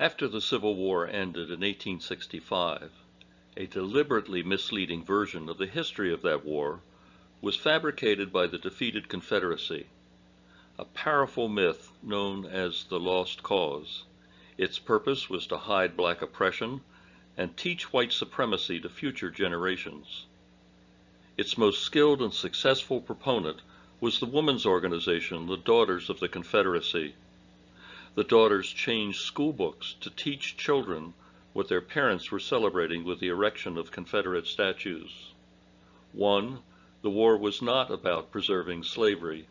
After the Civil War ended in 1865, a deliberately misleading version of the history of that war was fabricated by the defeated Confederacy, a powerful myth known as the Lost Cause. Its purpose was to hide black oppression and teach white supremacy to future generations. Its most skilled and successful proponent was the women's organization, the Daughters of the Confederacy. The Daughters changed school books to teach children what their parents were celebrating with the erection of Confederate statues. 1. The war was not about preserving slavery.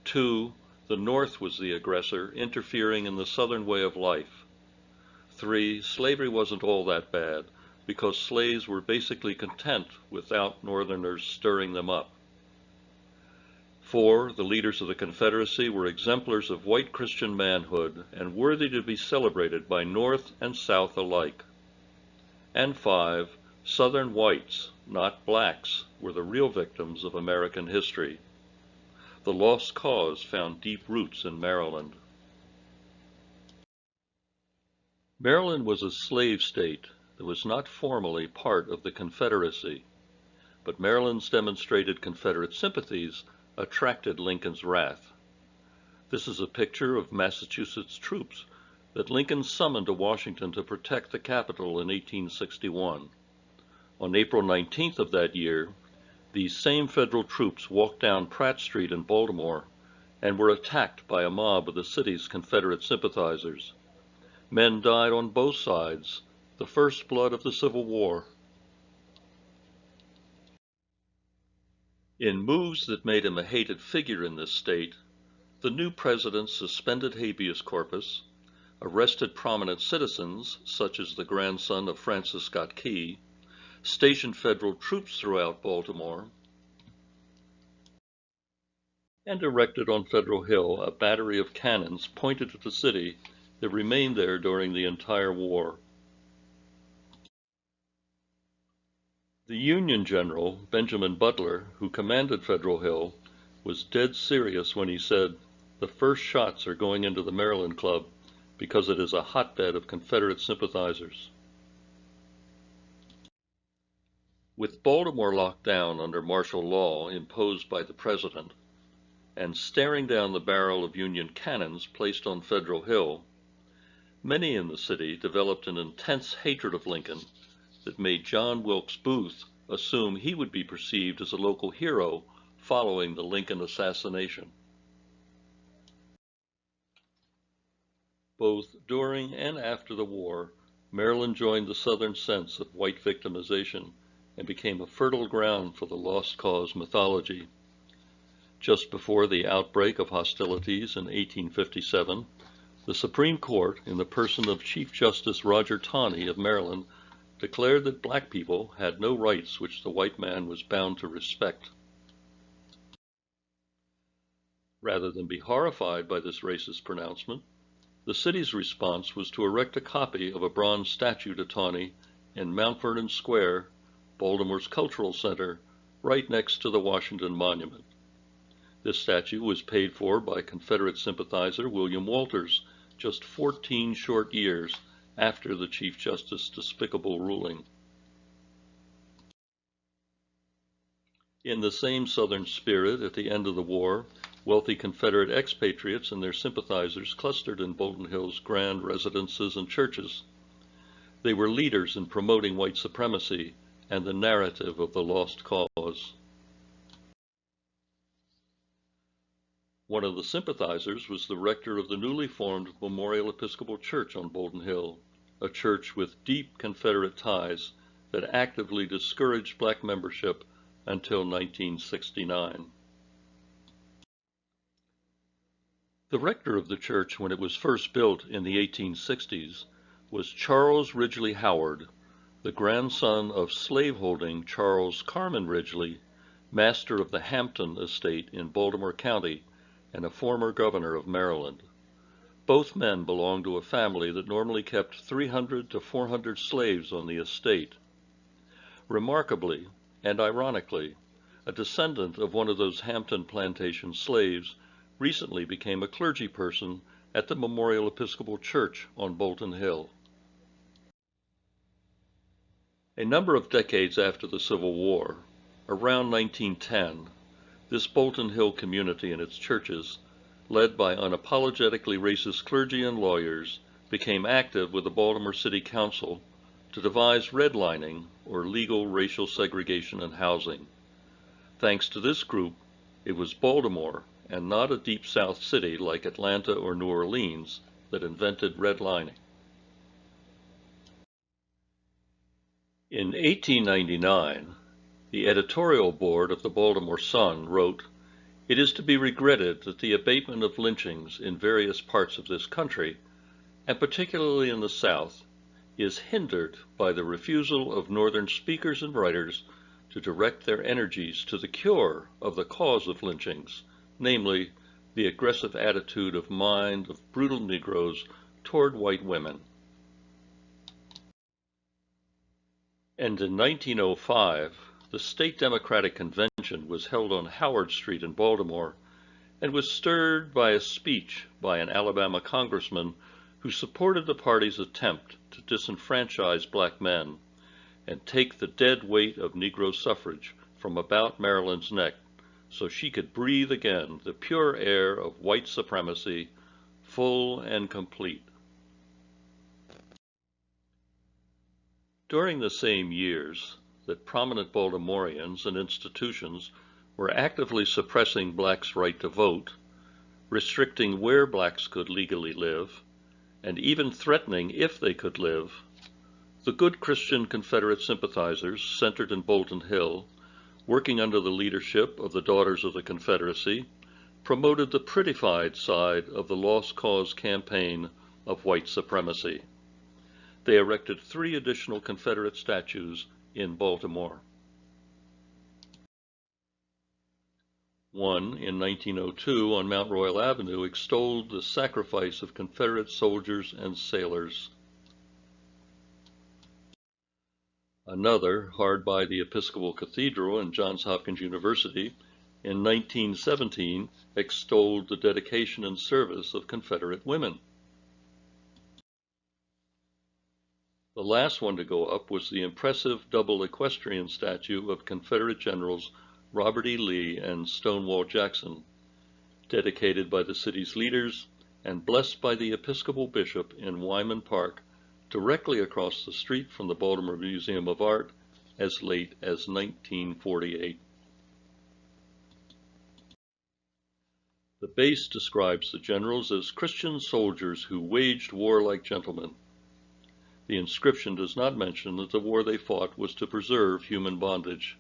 2. The North was the aggressor, interfering in the Southern way of life. 3. Slavery wasn't all that bad, because slaves were basically content without Northerners stirring them up. 4. The leaders of the Confederacy were exemplars of white Christian manhood and worthy to be celebrated by North and South alike. And 5. Southern whites, not blacks, were the real victims of American history. The Lost Cause found deep roots in Maryland. Maryland was a slave state that was not formally part of the Confederacy, but Maryland's demonstrated Confederate sympathies attracted Lincoln's wrath. This is a picture of Massachusetts troops that Lincoln summoned to Washington to protect the Capitol in 1861. On April 19th of that year, these same federal troops walked down Pratt Street in Baltimore and were attacked by a mob of the city's Confederate sympathizers. Men died on both sides, the first blood of the Civil War. In moves that made him a hated figure in this state, the new president suspended habeas corpus, arrested prominent citizens, such as the grandson of Francis Scott Key, stationed federal troops throughout Baltimore, and erected on Federal Hill a battery of cannons pointed at the city that remained there during the entire war. The Union general, Benjamin Butler, who commanded Federal Hill, was dead serious when he said, "The first shots are going into the Maryland Club because it is a hotbed of Confederate sympathizers." With Baltimore locked down under martial law imposed by the president, and staring down the barrel of Union cannons placed on Federal Hill, many in the city developed an intense hatred of Lincoln that made John Wilkes Booth assume he would be perceived as a local hero following the Lincoln assassination. Both during and after the war, Maryland joined the Southern sense of white victimization and became a fertile ground for the Lost Cause mythology. Just before the outbreak of hostilities in 1857, the Supreme Court, in the person of Chief Justice Roger Taney of Maryland, declared that black people had no rights which the white man was bound to respect. Rather than be horrified by this racist pronouncement, the city's response was to erect a copy of a bronze statue to Taney in Mount Vernon Square, Baltimore's cultural center, right next to the Washington Monument. This statue was paid for by Confederate sympathizer William Walters just 14 short years after the Chief Justice's despicable ruling. In the same Southern spirit, at the end of the war, wealthy Confederate expatriates and their sympathizers clustered in Bolton Hill's grand residences and churches. They were leaders in promoting white supremacy and the narrative of the Lost Cause. One of the sympathizers was the rector of the newly formed Memorial Episcopal Church on Bolton Hill, a church with deep Confederate ties that actively discouraged black membership until 1969. The rector of the church when it was first built in the 1860s was Charles Ridgely Howard, the grandson of slaveholding Charles Carman Ridgely, master of the Hampton estate in Baltimore County and a former governor of Maryland. Both men belonged to a family that normally kept 300 to 400 slaves on the estate. Remarkably, and ironically, a descendant of one of those Hampton plantation slaves recently became a clergy person at the Memorial Episcopal Church on Bolton Hill. A number of decades after the Civil War, around 1910, this Bolton Hill community and its churches, led by unapologetically racist clergy and lawyers, became active with the Baltimore City Council to devise redlining, or legal racial segregation in housing. Thanks to this group, it was Baltimore, and not a Deep South city like Atlanta or New Orleans, that invented redlining. In 1899, the editorial board of the Baltimore Sun wrote, "It is to be regretted that the abatement of lynchings in various parts of this country, and particularly in the South, is hindered by the refusal of Northern speakers and writers to direct their energies to the cure of the cause of lynchings, namely, the aggressive attitude of mind of brutal Negroes toward white women." And in 1905, the State Democratic Convention was held on Howard Street in Baltimore and was stirred by a speech by an Alabama congressman who supported the party's attempt to disenfranchise black men and take the dead weight of Negro suffrage from about Maryland's neck so she could breathe again the pure air of white supremacy, full and complete. During the same years that prominent Baltimoreans and institutions were actively suppressing blacks' right to vote, restricting where blacks could legally live, and even threatening if they could live, the good Christian Confederate sympathizers centered in Bolton Hill, working under the leadership of the Daughters of the Confederacy, promoted the prettified side of the Lost Cause campaign of white supremacy. They erected 3 additional Confederate statues in Baltimore. One, in 1902 on Mount Royal Avenue, extolled the sacrifice of Confederate soldiers and sailors. Another, hard by the Episcopal Cathedral and Johns Hopkins University, in 1917 extolled the dedication and service of Confederate women. The last one to go up was the impressive double equestrian statue of Confederate Generals Robert E. Lee and Stonewall Jackson, dedicated by the city's leaders and blessed by the Episcopal Bishop in Wyman Park, directly across the street from the Baltimore Museum of Art, as late as 1948. The base describes the generals as Christian soldiers who waged war like gentlemen. The inscription does not mention that the war they fought was to preserve human bondage.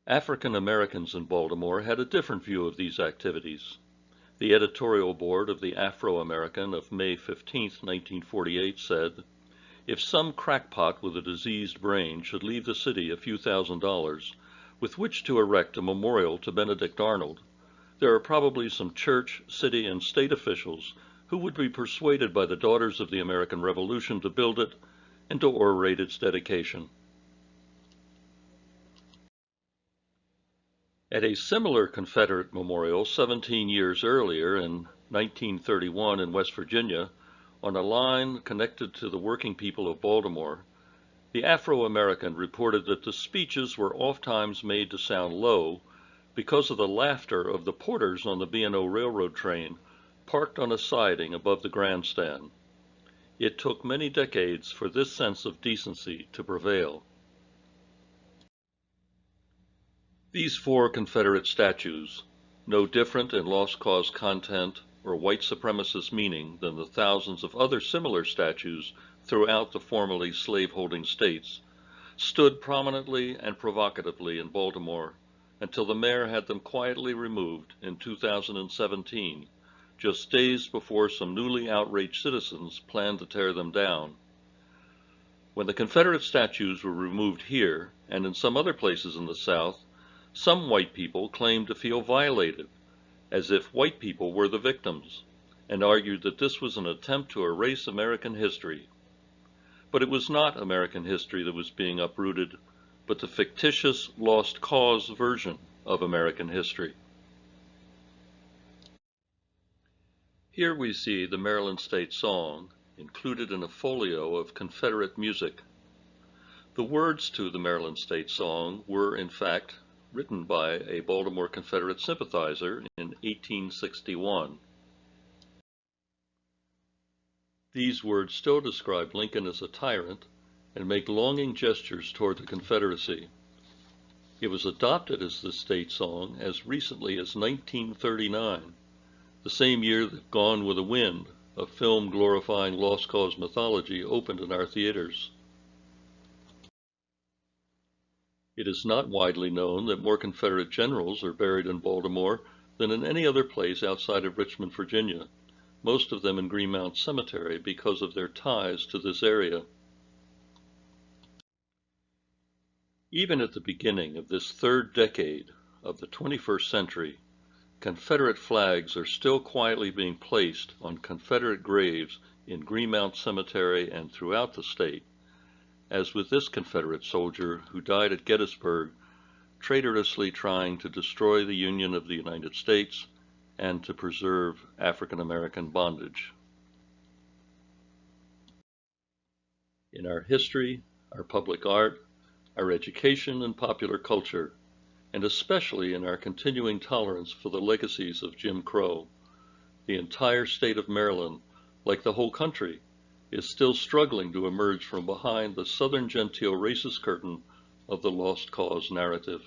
African Americans in Baltimore had a different view of these activities. The editorial board of the Afro-American of May 15, 1948 said, "If some crackpot with a diseased brain should leave the city a few $1,000s with which to erect a memorial to Benedict Arnold, there are probably some church, city, and state officials who would be persuaded by the Daughters of the American Revolution to build it and to orate its dedication." At a similar Confederate memorial 17 years earlier, in 1931 in West Virginia, on a line connected to the working people of Baltimore, the Afro-American reported that the speeches were oftentimes made to sound low because of the laughter of the porters on the B&O Railroad train parked on a siding above the grandstand. It took many decades for this sense of decency to prevail. These 4 Confederate statues, no different in lost cause content or white supremacist meaning than the thousands of other similar statues throughout the formerly slave-holding states, stood prominently and provocatively in Baltimore until the mayor had them quietly removed in 2017, just days before some newly outraged citizens planned to tear them down. When the Confederate statues were removed here and in some other places in the South, some white people claimed to feel violated, as if white people were the victims, and argued that this was an attempt to erase American history. But it was not American history that was being uprooted, but the fictitious lost cause version of American history. Here we see the Maryland State Song included in a folio of Confederate music. The words to the Maryland State Song were, in fact, written by a Baltimore Confederate sympathizer in 1861. These words still describe Lincoln as a tyrant and make longing gestures toward the Confederacy. It was adopted as the state song as recently as 1939, the same year that Gone with the Wind, a film glorifying Lost Cause mythology, opened in our theaters. It is not widely known that more Confederate generals are buried in Baltimore than in any other place outside of Richmond, Virginia, most of them in Greenmount Cemetery because of their ties to this area. Even at the beginning of this third decade of the 21st century, Confederate flags are still quietly being placed on Confederate graves in Greenmount Cemetery and throughout the state, as with this Confederate soldier who died at Gettysburg, traitorously trying to destroy the Union of the United States and to preserve African American bondage. In our history, our public art, our education and popular culture, and especially in our continuing tolerance for the legacies of Jim Crow, the entire state of Maryland, like the whole country, is still struggling to emerge from behind the Southern genteel racist curtain of the lost cause narrative.